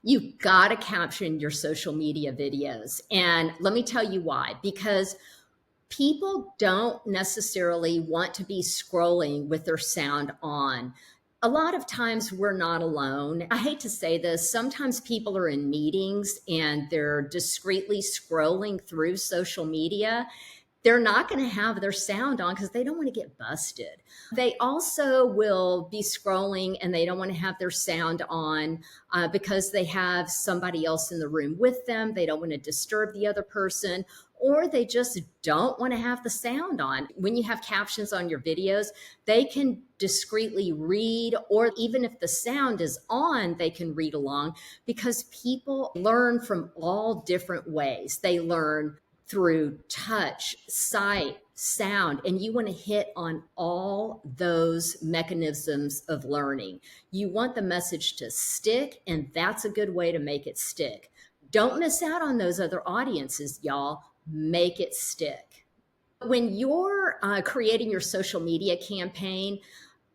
You gotta caption your social media videos. And let me tell you why. Because people don't necessarily want to be scrolling with their sound on. A lot of times we're not alone. I hate to say this, sometimes people are in meetings and they're discreetly scrolling through social media. They're not going to have their sound on because they don't want to get busted. They also will be scrolling and they don't want to have their sound on because they have somebody else in the room with them. They don't want to disturb the other person, or they just don't want to have the sound on. When you have captions on your videos, they can discreetly read, or even if the sound is on, they can read along because people learn from all different ways. They learn through touch, sight, sound, and you want to hit on all those mechanisms of learning. You want the message to stick, and that's a good way to make it stick. Don't miss out on those other audiences, y'all. Make it stick. When you're creating your social media campaign,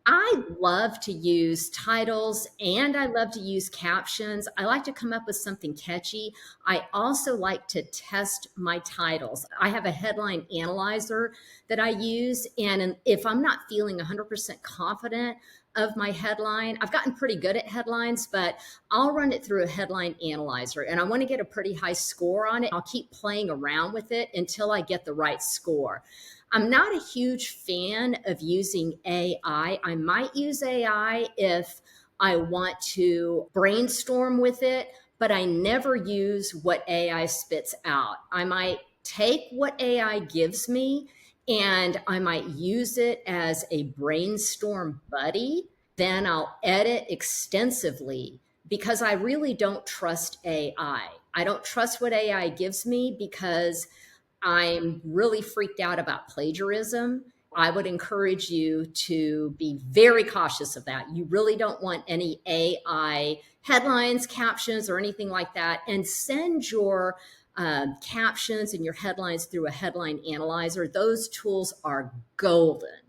I love to use titles and I love to use captions. I like to come up with something catchy. I also like to test my titles. I have a headline analyzer that I use. And if I'm not feeling 100% confident of my headline, I've gotten pretty good at headlines, but I'll run it through a headline analyzer and I want to get a pretty high score on it. I'll keep playing around with it until I get the right score. I'm not a huge fan of using AI. I might use AI if I want to brainstorm with it, but I never use what AI spits out. I might take what AI gives me and I might use it as a brainstorm buddy. Then I'll edit extensively because I really don't trust AI. I don't trust what AI gives me because I'm really freaked out about plagiarism. I would encourage you to be very cautious of that. You really don't want any AI headlines, captions, or anything like that. And send your captions and your headlines through a headline analyzer. Those tools are golden.